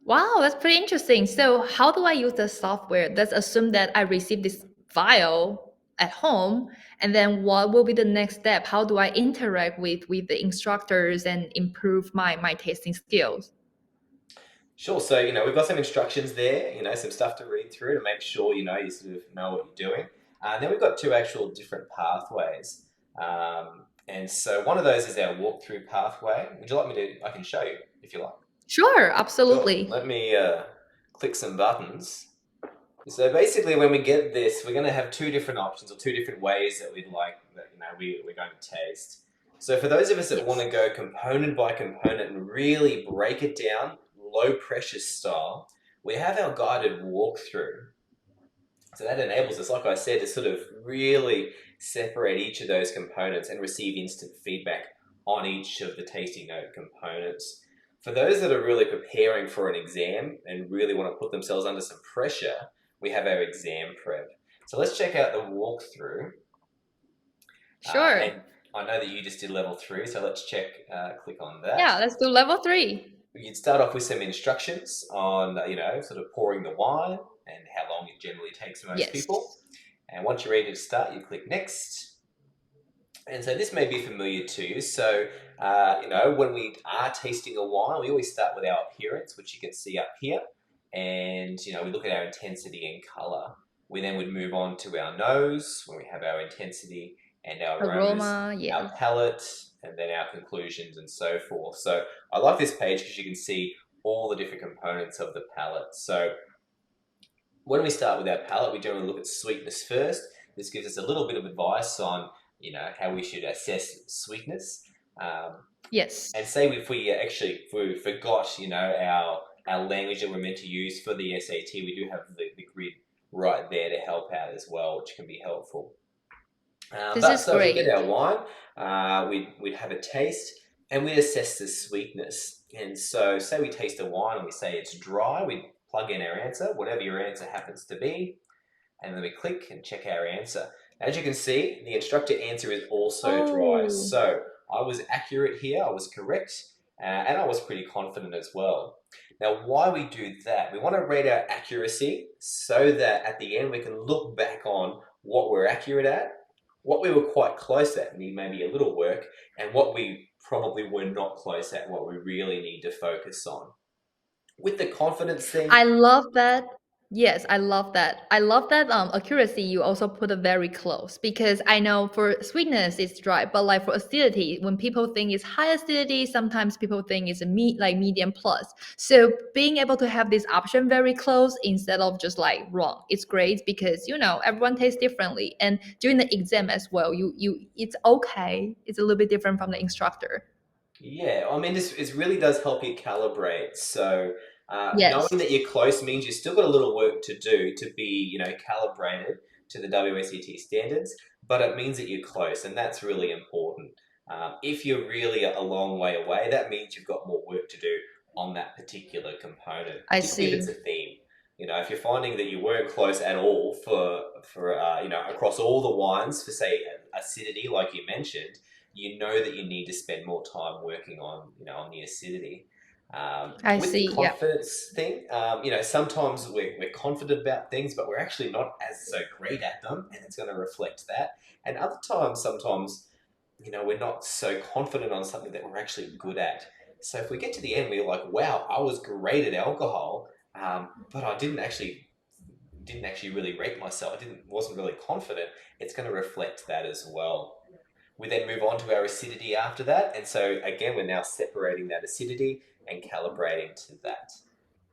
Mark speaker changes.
Speaker 1: Wow, that's pretty interesting. So, how do I use the software? Let's assume that I receive this file at home, and then what will be the next step? How do I interact with the instructors and improve my tasting skills?
Speaker 2: Sure. So, we've got some instructions there, some stuff to read through to make sure, you sort of know what you're doing. Then we've got two actual different pathways. And so one of those is our walkthrough pathway. Would you like me to? I can show you if you like.
Speaker 1: Sure,
Speaker 2: Sure.
Speaker 1: absolutely.
Speaker 2: Let me click some buttons. So basically, when we get this, we're going to have two different options or two different ways that we'd like that we're going to taste. So for those of us that want
Speaker 1: Yes.
Speaker 2: to go component by component and really break it down, low pressure style, we have our guided walkthrough. So that enables us, like I said, to sort of really separate each of those components and receive instant feedback on each of the tasting note components. For those that are really preparing for an exam and really want to put themselves under some pressure, we have our exam prep. So let's check out the walkthrough.
Speaker 1: Sure.
Speaker 2: And I know that you just did level 3, so let's click on that.
Speaker 1: Yeah, let's do level three.
Speaker 2: You'd start off with some instructions on, sort of pouring the wine and how long it generally takes for most
Speaker 1: Yes.
Speaker 2: people. And once you're ready to start, you click next. And so this may be familiar to you. So, when we are tasting a wine, we always start with our appearance, which you can see up here. And, we look at our intensity and color. We then would move on to our nose, when we have our intensity and our aromas,
Speaker 1: Aroma,
Speaker 2: our
Speaker 1: yes.
Speaker 2: palate, and then our conclusions and so forth. So I like this page because you can see all the different components of the palate. So when we start with our palate, we generally look at sweetness first. This gives us a little bit of advice on, how we should assess sweetness. Um,
Speaker 1: Yes.
Speaker 2: and say if we forgot, our language that we're meant to use for the SAT, we do have the grid right there to help out as well, which can be helpful.
Speaker 1: This
Speaker 2: But
Speaker 1: is
Speaker 2: so if we get
Speaker 1: great.
Speaker 2: our wine, we'd have a taste and we'd assess the sweetness. And so, say we taste a wine and we say it's dry, we plug in our answer, whatever your answer happens to be, and then we click and check our answer. As you can see, the instructor answer is also dry.
Speaker 1: Oh,
Speaker 2: So I was accurate here, I was correct, and I was pretty confident as well. Now, why we do that, we want to rate our accuracy so that at the end we can look back on what we're accurate at, what we were quite close at, need maybe a little work, and what we probably were not close at, what we really need to focus on. With the confidence thing,
Speaker 1: I love that. Yes, I love that. I love that accuracy you also put it very close because I know for sweetness it's dry, but like for acidity, when people think it's high acidity, sometimes people think it's a like medium plus. So being able to have this option very close instead of just like wrong, it's great because everyone tastes differently. And during the exam as well, you it's okay. It's a little bit different from the instructor.
Speaker 2: yeah, I mean, this really does help you calibrate. So, knowing
Speaker 1: Yes,
Speaker 2: that you're close means you've still got a little work to do to be, calibrated to the WSET standards, but it means that you're close, and that's really important. If you're really a long way away, that means you've got more work to do on that particular component,
Speaker 1: I
Speaker 2: particularly if it's
Speaker 1: see.
Speaker 2: a theme. If you're finding that you weren't close at all for across all the wines for say acidity, like you mentioned, you know that you need to spend more time working on on the acidity.
Speaker 1: I
Speaker 2: With the
Speaker 1: see. Yeah.
Speaker 2: confidence thing, sometimes we're confident about things, but we're actually not as so great at them, and it's going to reflect that. And other times, sometimes, we're not so confident on something that we're actually good at. So if we get to the end, we're like, wow, I was great at alcohol, but I didn't actually really rate myself. Wasn't really confident. It's going to reflect that as well. We then move on to our acidity after that. And so again, we're now separating that acidity and calibrating to that.